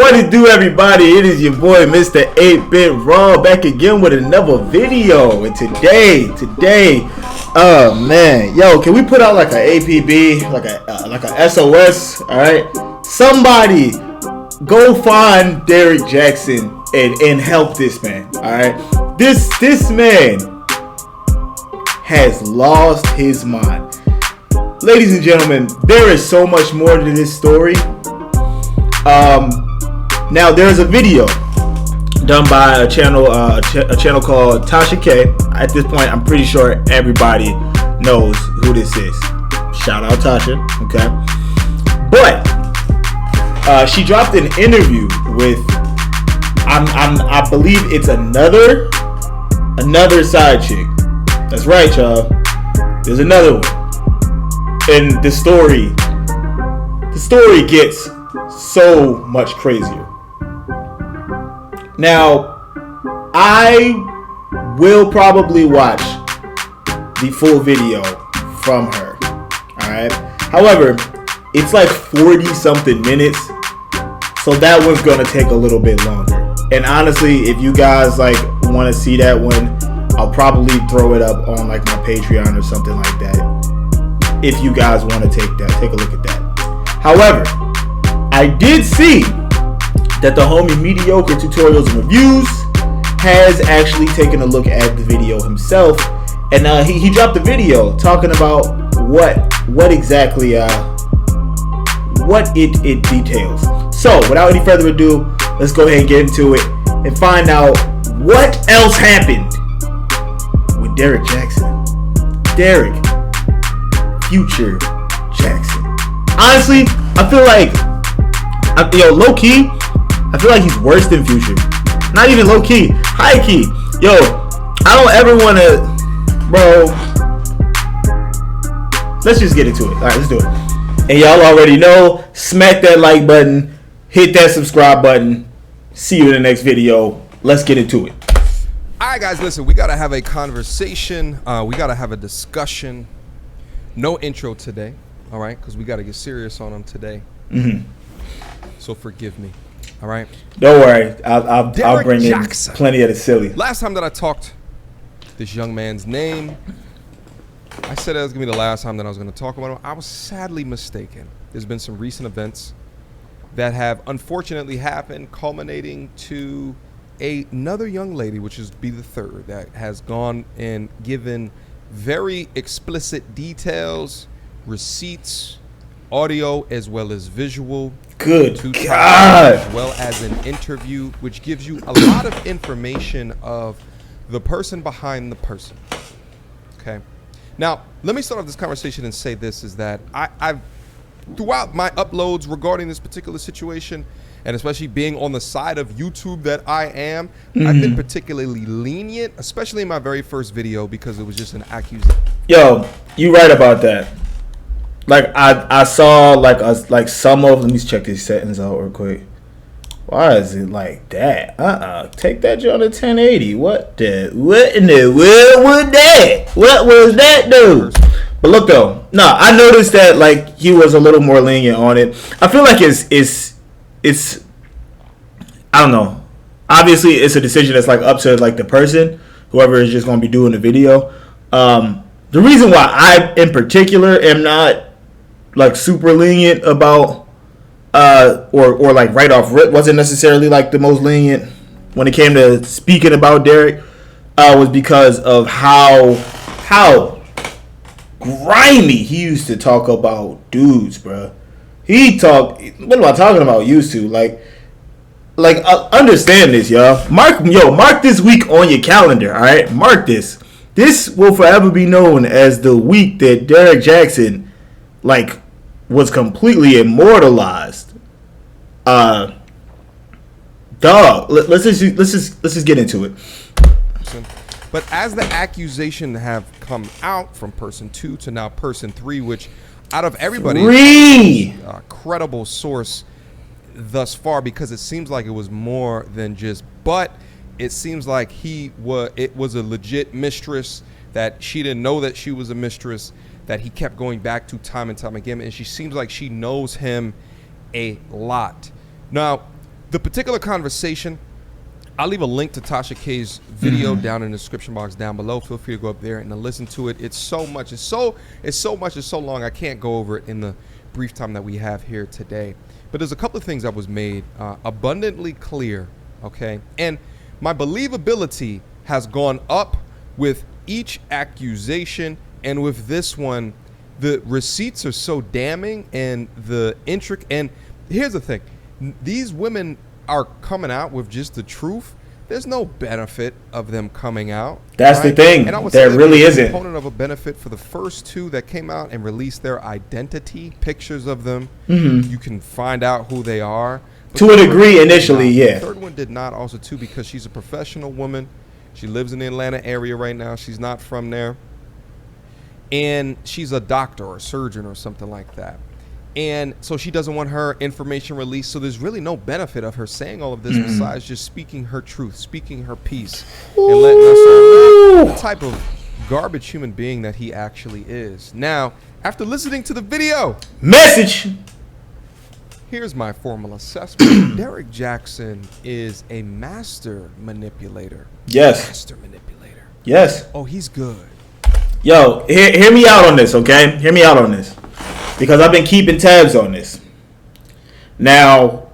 What it do, everybody? It is your boy, Mr. 8-Bit Raw, back again with another video. And today, oh man, yo, can we put out like a APB, like a SOS? All right, somebody go find Derrick Jaxn and help this man. All right, this man has lost his mind. Ladies and gentlemen, there is so much more to this story. Now there's a video done by a channel called Tasha K. At this point, I'm pretty sure everybody knows who this is. Shout out Tasha, okay? But she dropped an interview with I believe it's another side chick. That's right, y'all. There's another one. And the story gets so much crazier. Now, I will probably watch the full video from her. Alright? However, it's like 40 something minutes. So that one's gonna take a little bit longer. And honestly, if you guys like want to see that one, I'll probably throw it up on like my Patreon or something like that. If you guys want to take a look at that. However, I did see that the homie Mediocre Tutorials and Reviews has actually taken a look at the video himself, and he dropped a video talking about what exactly what it details. So without any further ado, let's go ahead and get into it and find out what else happened with Derrick Jaxn. Derrick Future Jaxn. Honestly, I feel like low key, I feel like he's worse than Future. Not even low key, high key. Yo, I don't ever want to, bro. Let's just get into it. All right, let's do it. And y'all already know, smack that like button, hit that subscribe button. See you in the next video. Let's get into it. All right, guys, listen, we got to have a conversation. We got to have a discussion. No intro today, all right, because we got to get serious on them today. So forgive me, all right? Don't worry. I'll bring Jaxn. in plenty of the silly. Last time that I talked this young man's name, I said that was going to be the last time that I was going to talk about him. I was sadly mistaken. There's been some recent events that have unfortunately happened, culminating to another young lady, which is be the third, that has gone and given very explicit details, receipts, audio as well as visual. Good God. As well as an interview, which gives you a lot of information of the person behind the person. Okay. Now, let me start off this conversation and say this, is that I've throughout my uploads regarding this particular situation, and especially being on the side of YouTube that I am, I've been particularly lenient, especially in my very first video, because it was just an accusation. Yo, you right about that. Like I saw like some of, let me check these settings out real quick. Why is it like that? Take that joint to 1080. What in the world was that? What was that, dude? But look though, no, I noticed that like he was a little more lenient on it. I feel like it's I don't know. Obviously, it's a decision that's like up to like the person, whoever is just going to be doing the video. The reason why I in particular am not like super lenient about or like right off rip wasn't necessarily like the most lenient when it came to speaking about Derrick was because of how grimy he used to talk about dudes, bro. What am I talking about? Used to like understand this, y'all. Mark this week on your calendar. All right, mark this. This will forever be known as the week that Derrick Jaxn like was completely immortalized. Dog. Let's just get into it. But as the accusation have come out from person 2 to now person 3, which out of everybody, a credible source thus far, because it seems like it was more than just, but it seems like it was a legit mistress, that she didn't know that she was a mistress, that he kept going back to time and time again, and she seems like she knows him a lot. Now, The particular conversation, I'll leave a link to Tasha K's video down in the description box down below. Feel free to go up there and listen to it. It's so much. It's so long. I can't go over it in the brief time that we have here today. But there's a couple of things that was made abundantly clear, okay? And my believability has gone up with each accusation, and with this one, the receipts are so damning and the intric. And here's the thing. These women are coming out with just the truth. There's no benefit of them coming out. That's right? The thing. And I would there say really isn't. A component of a benefit for the first two that came out and released their identity, pictures of them. You can find out who they are. But to a degree, initially, yeah. The third one did not, also too, because she's a professional woman. She lives in the Atlanta area right now. She's not from there. And she's a doctor or a surgeon or something like that. And so she doesn't want her information released. So there's really no benefit of her saying all of this besides just speaking her truth, speaking her piece, and letting us all know the type of garbage human being that he actually is. Now, after listening to the video, here's my formal assessment. Derrick Jaxn is a master manipulator. Yes. Master manipulator. Yes. Oh, he's good. Yo, hear me out on this, okay? Hear me out on this. Because I've been keeping tabs on this. Now,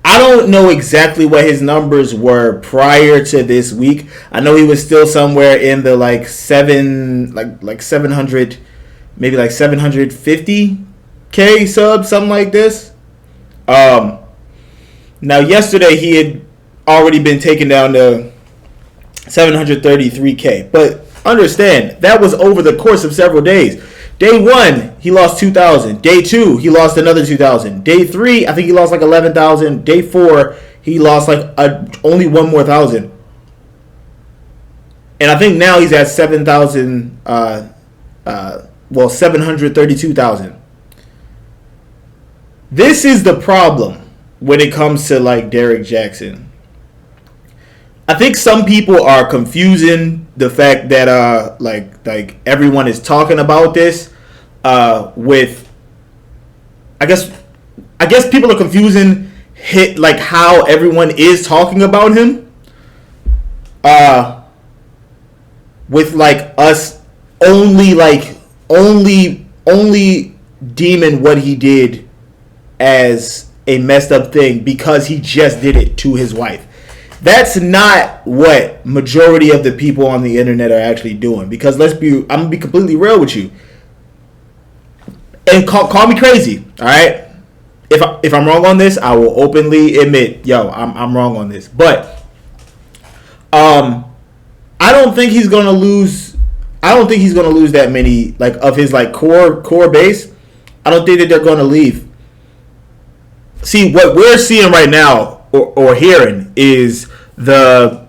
I don't know exactly what his numbers were prior to this week. I know he was still somewhere in the like 700, maybe like 750K subs, something like this. Now yesterday he had already been taken down to 733K, but understand that was over the course of several days. Day 1 he lost 2,000. Day 2 he lost another 2,000. Day 3 I think he lost like 11,000. Day 4 he lost like only one more thousand. And I think now he's at 732,000. This is the problem when it comes to like Derrick Jaxn. I think some people are confusing the fact that like everyone is talking about this with I guess people are confusing like how everyone is talking about him with like us only deeming what he did as a messed up thing because he just did it to his wife. That's not what majority of the people on the internet are actually doing. Because I'm gonna be completely real with you. And call me crazy, all right? If I'm wrong on this, I will openly admit, I'm wrong on this. But I don't think he's gonna lose. I don't think he's gonna lose that many like of his like core base. I don't think that they're gonna leave. See, what we're seeing right now or hearing is the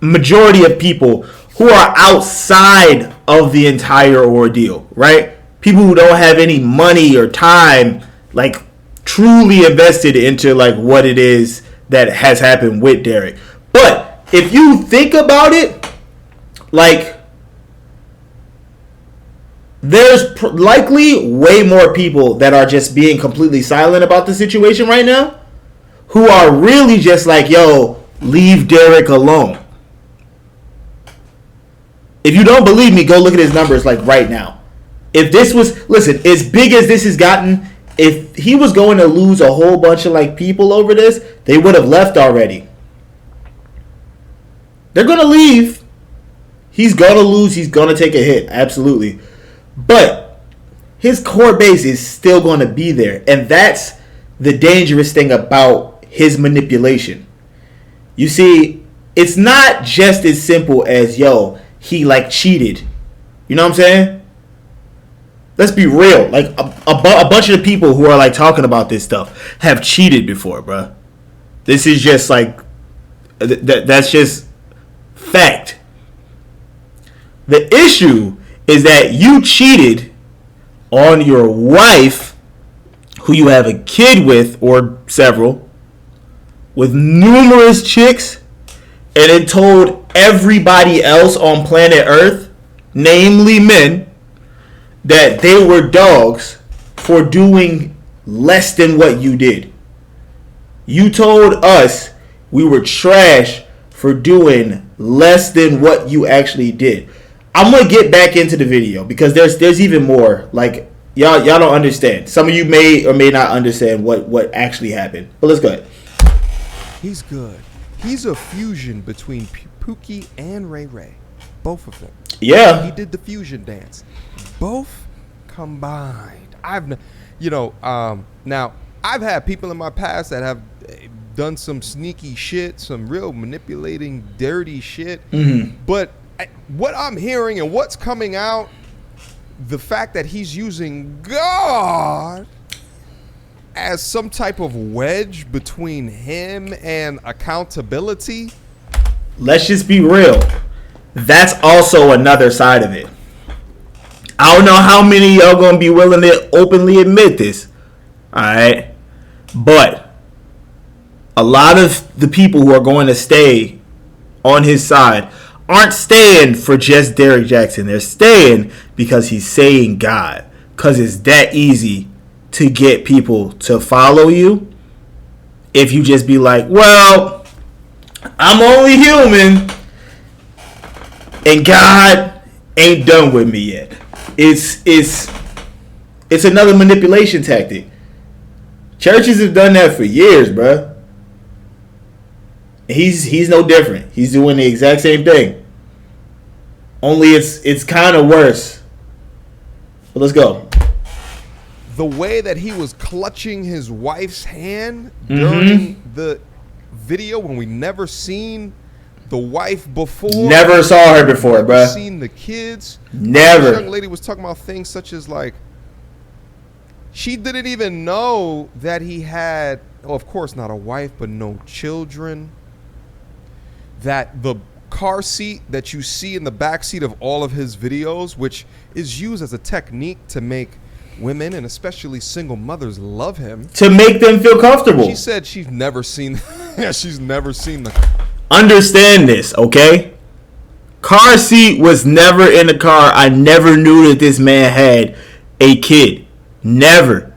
majority of people who are outside of the entire ordeal, right? People who don't have any money or time, like truly invested into like what it is that has happened with Derrick. But if you think about it, like there's likely way more people that are just being completely silent about the situation right now who are really just like, yo, leave Derrick alone. If you don't believe me, go look at his numbers like right now. If this was, listen, as big as this has gotten, if he was going to lose a whole bunch of like people over this, they would have left already. They're going to leave. He's going to lose. He's going to take a hit. Absolutely. But his core base is still going to be there. And that's the dangerous thing about his manipulation. You see, it's not just as simple as, yo, he like cheated. You know what I'm saying? Let's be real. Like a bunch of the people who are like talking about this stuff have cheated before, bruh. This is just like, that's just fact. The issue is that you cheated on your wife, who you have a kid with, or several, with numerous chicks, and then told everybody else on planet Earth, namely men, that they were dogs for doing less than what you did. You told us we were trash for doing less than what you actually did. I'm gonna get back into the video because there's even more. Like y'all don't understand. Some of you may or may not understand what actually happened. But let's go ahead. He's good. He's a fusion between Pookie and Ray Ray. Both of them. Yeah. He did the fusion dance. Both combined. Now I've had people in my past that have done some sneaky shit, some real manipulating, dirty shit. Mm-hmm. But what I'm hearing and what's coming out, the fact that he's using God as some type of wedge between him and accountability. Let's just be real. That's also another side of it. I don't know how many of y'all gonna be willing to openly admit this. Alright? But a lot of the people who are going to stay on his side aren't staying for just Derrick Jaxn. They're staying because he's saying God. Because it's that easy to get people to follow you. If you just be like, well, I'm only human and God ain't done with me yet. It's another manipulation tactic. Churches have done that for years, bruh. He's no different. He's doing the exact same thing. Only it's kind of worse. But let's go. The way that he was clutching his wife's hand during the video when we never seen the wife before. Never saw her before, bruh. Seen the kids. Never. This young lady was talking about things such as like she didn't even know that he had, of course not a wife, but no children. That the car seat that you see in the back seat of all of his videos, which is used as a technique to make women and especially single mothers love him, to make them feel comfortable. She said she's never seen the. Understand this, okay? Car seat was never in the car. I never knew that this man had a kid. Never.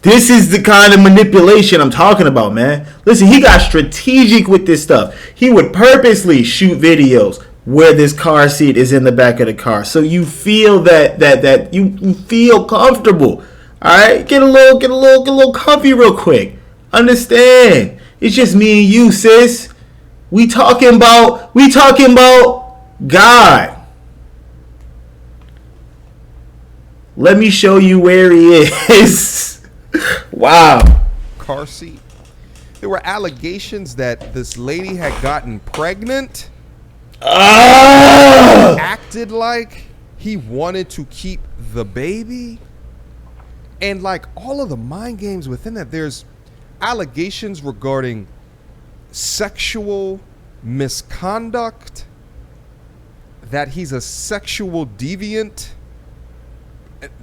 This is the kind of manipulation I'm talking about, man. Listen, he got strategic with this stuff. He would purposely shoot videos where this car seat is in the back of the car, so you feel that you feel comfortable. All right, get a little comfy real quick. Understand? It's just me and you, sis. We talking about God. Let me show you where he is. Wow. Car seat. There were allegations that this lady had gotten pregnant. Acted like he wanted to keep the baby. And like all of the mind games within that, there's allegations regarding sexual misconduct, that he's a sexual deviant,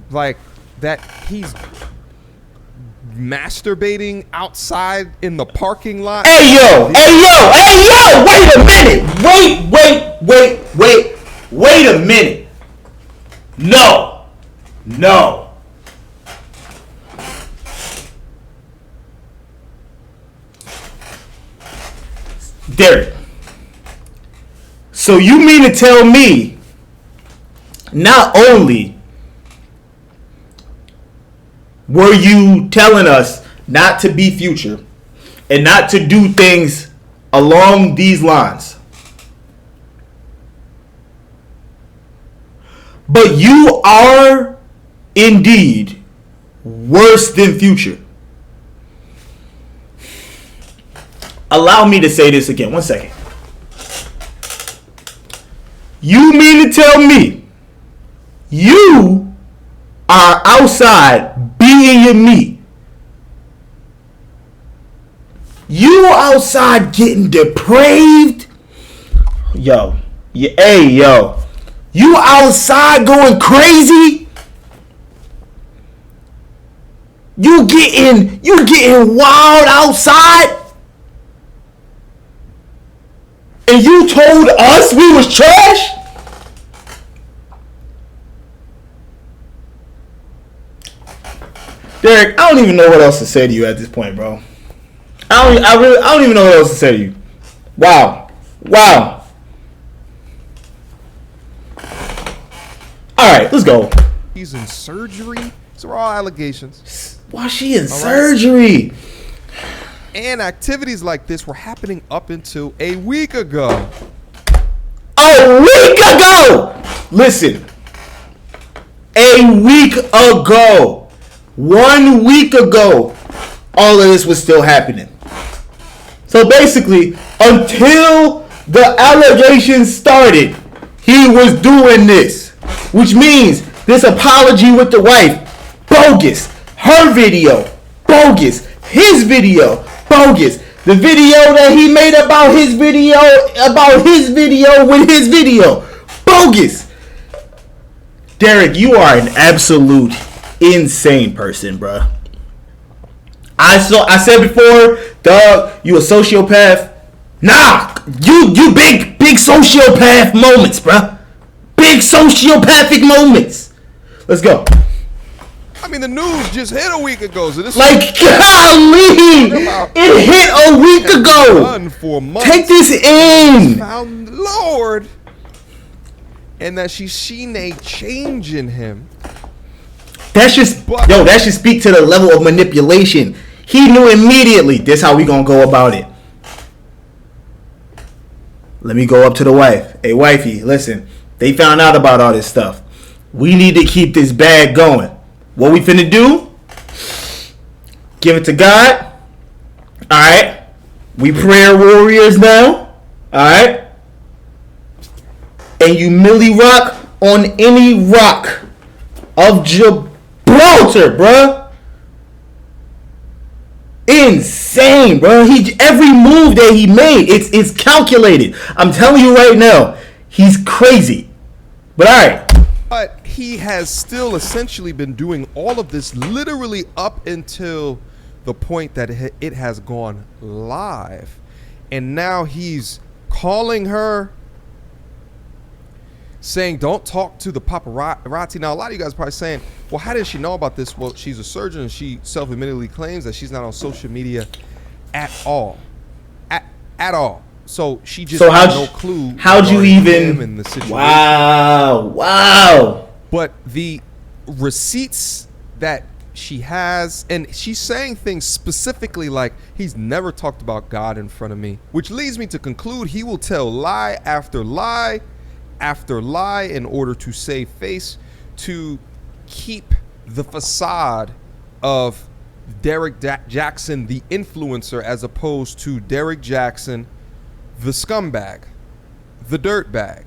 like that he's masturbating outside in the parking lot. Hey yo, wait a minute. Wait a minute. No. Derrick. So you mean to tell me not only were you telling us not to be Future and not to do things along these lines, but you are indeed worse than Future? Allow me to say this again. 1 second. You mean to tell me you are outside beating your meat? You outside getting depraved? Yo. You outside going crazy? You getting wild outside? And you told us we was trash? Derrick, I don't even know what else to say to you at this point, bro. I don't even know what else to say to you. Wow. All right, let's go. She's in surgery. These are all allegations. Why is she in surgery? And activities like this were happening up until a week ago. A week ago! Listen. A week ago. 1 week ago. All of this was still happening. So basically, until the allegations started, he was doing this. Which means this apology with the wife, bogus. Her video, bogus. His video, bogus. The video that he made about his video with his video, bogus. Derrick, you are an absolute insane person, bruh. I said before, dog, you a sociopath. Nah, you big sociopath moments, bruh. Big sociopathic moments. Let's go. I mean, the news just hit a week ago, so this like, golly, it hit a week ago. For months. Take this in. Found Lord, and that she's seen a change in him. That should speak to the level of manipulation. He knew immediately. This how we gonna go about it. Let me go up to the wife. Hey, wifey, listen. They found out about all this stuff. We need to keep this bag going. What we finna do? Give it to God. Alright. We prayer warriors now. Alright. And you milli rock on any rock of Gibraltar, bruh. Insane, bro. Every move that he made, it's calculated. I'm telling you right now, he's crazy. But all right. But he has still essentially been doing all of this literally up until the point that it has gone live, and now he's calling her, saying, "Don't talk to the paparazzi." Now, a lot of you guys are probably saying, well, how did she know about this? Well, she's a surgeon, and she self-admittedly claims that she's not on social media at all. At all. So she just had no clue. How'd you even? In the situation. Wow. But the receipts that she has, and she's saying things specifically like, he's never talked about God in front of me, which leads me to conclude he will tell lie after lie after lie in order to save face, to keep the facade of Derrick Jaxn, the influencer, as opposed to Derrick Jaxn, the scumbag, the dirtbag.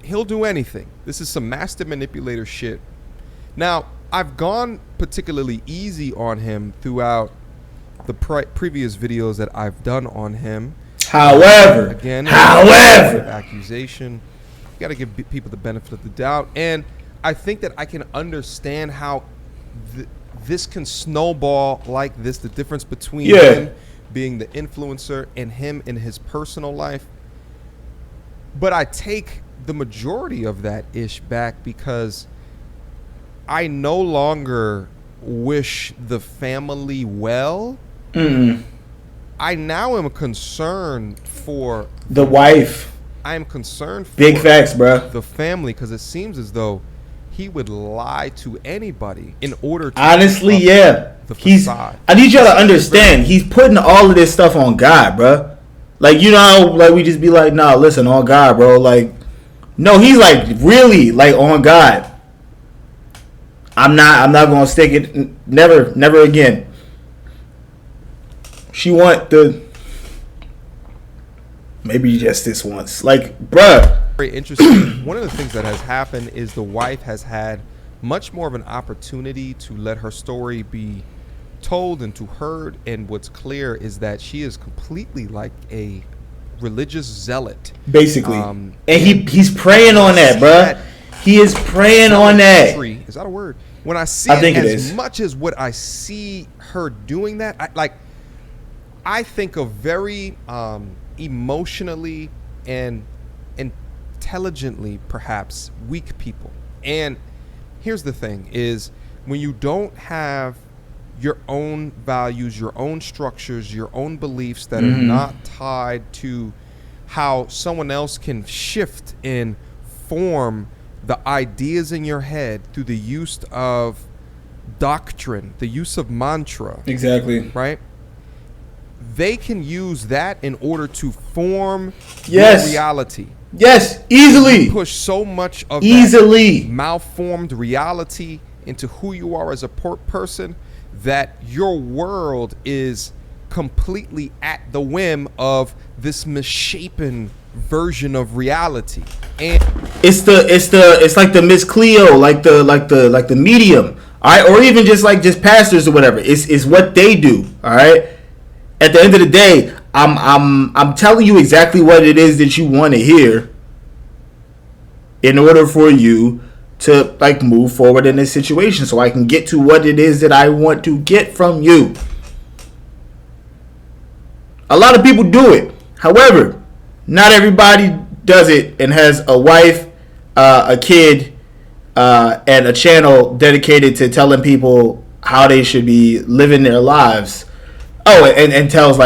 He'll do anything. This is some master manipulator shit. Now, I've gone particularly easy on him throughout the previous videos that I've done on him. However, accusation. You got to give people the benefit of the doubt, and I think that I can understand how this can snowball like this. The difference between him being the influencer and him in his personal life. But I take the majority of that ish back because I no longer wish the family well. I now am concerned for the wife. I am concerned for big facts, bro. The family, because it seems as though he would lie to anybody in order to honestly, yeah. The facade. I need y'all to understand. He's putting all of this stuff on God, bro. Like, you know, like we just be like, nah, listen, on God, bro. Like, no, he's like really like on God. I'm not gonna stick it. Never again. She want the maybe just this once. Like, bruh. Very interesting. One of the things that has happened is the wife has had much more of an opportunity to let her story be told and to heard, and what's clear is that she is completely like a religious zealot, basically, and he's praying on that, bro. He is praying on that. Is that a word? When I see I think as much as what I see her doing that, I think of very emotionally and intelligently perhaps weak people. And here's the thing is, when you don't have your own values, your own structures, your own beliefs that are not tied to how someone else can shift and form the ideas in your head through the use of doctrine, the use of mantra. Exactly. Right? They can use that in order to form Yes. your reality. Yes, easily. You push so much of Easily. that malformed reality into who you are as a person that your world is completely at the whim of this misshapen version of reality. And It's like the Miss Cleo, like the medium, all right, or even just pastors or whatever. It's what they do, all right. At the end of the day, I'm telling you exactly what it is that you want to hear in order for you to move forward in this situation, so I can get to what it is that I want to get from you. A lot of people do it. However, not everybody does it and has a wife, a kid, and a channel dedicated to telling people how they should be living their lives. Oh, and tells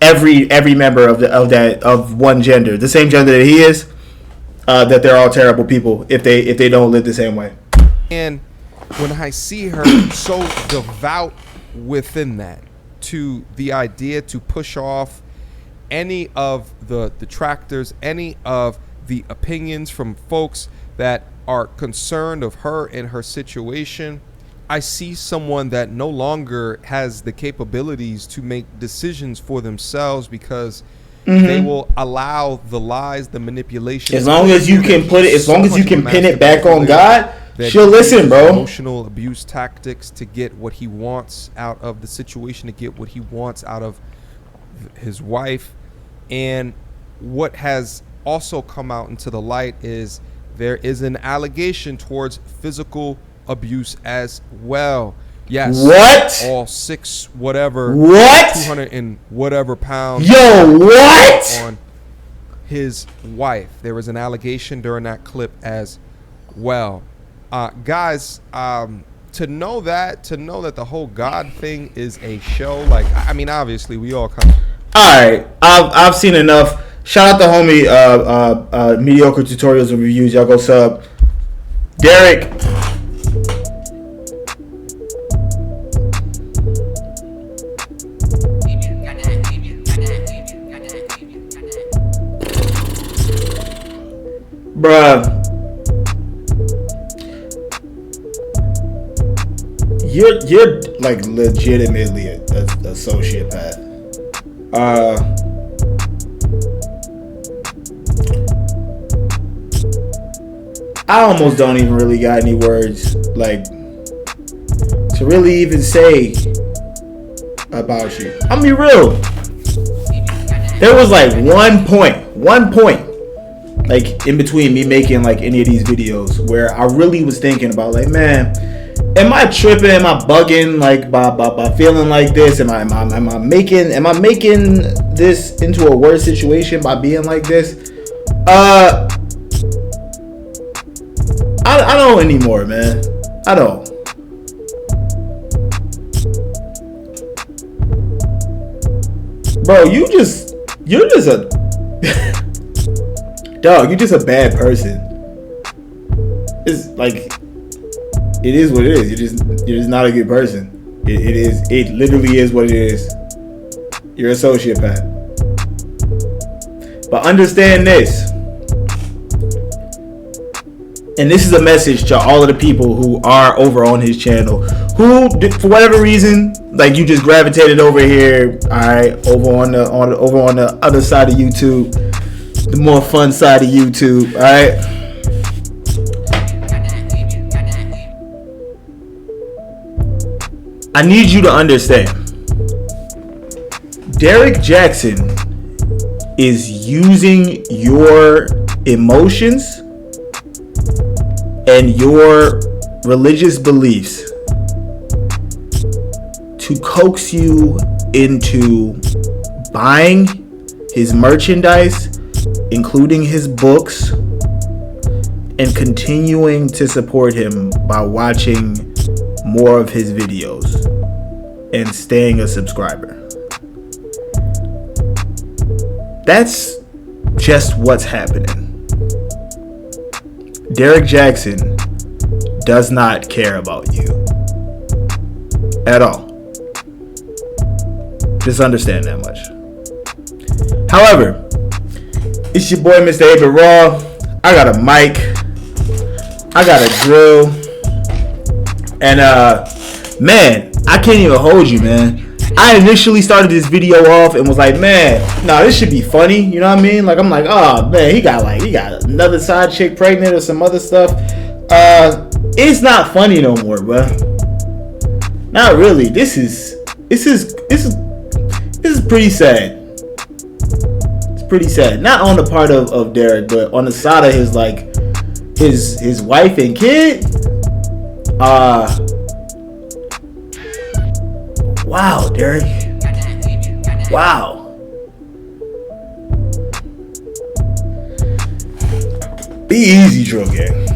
every member of one gender, the same gender that he is, that they're all terrible people if they don't live the same way. And when I see her so devout within that, to the idea to push off any of the detractors, any of the opinions from folks that are concerned of her and her situation, I see someone that no longer has the capabilities to make decisions for themselves because they will allow the lies, the manipulation. As long as you can pin it back on God, she'll listen, bro. Emotional abuse tactics to get what he wants out of the situation, to get what he wants out of his wife. And what has also come out into the light is there is an allegation towards physical abuse as well. Yes. What? All 6 whatever. What? 200 and whatever pounds. Yo, what? On his wife. There was an allegation during that clip as well. Guys, to know that the whole God thing is a show, I mean, obviously we all kind of. All right, I've seen enough. Shout out to homie Mediocre Tutorials and Reviews. Y'all go sub. Derrick. Bruh, you're legitimately a sociopath. I almost don't even really got any words to really even say about you. I'll be real. There was one point in between me making any of these videos where I really was thinking about man, am I tripping? Am I bugging by feeling like this? Am I making this into a worse situation by being like this? I don't anymore, man. I don't. Bro, you're just a dog. You're just a bad person. It's it is what it is. You're just not a good person. It literally is what it is. You're a sociopath. But understand this. And this is a message to all of the people who are over on his channel, who, for whatever reason, you just gravitated over here, all right, over on the other side of YouTube, the more fun side of YouTube, all right. I need you to understand. Derrick Jaxn is using your emotions and your religious beliefs to coax you into buying his merchandise, including his books, and continuing to support him by watching more of his videos. and staying a subscriber. That's just what's happening. Derrick Jaxn does not care about you at all. Just understand that much. However, it's your boy Mr. Abe Raw. I got a mic. I got a drill. And man, I can't even hold you, man. I initially started this video off and was like, man, no, this should be funny. You know what I mean? Like, I'm like, oh man, he got another side chick pregnant or some other stuff. It's not funny no more, bro. Not really. This is pretty sad. It's pretty sad. Not on the part of Derrick, but on the side of his his wife and kid. Wow, Derrick. Wow. Be easy, Drill Gang.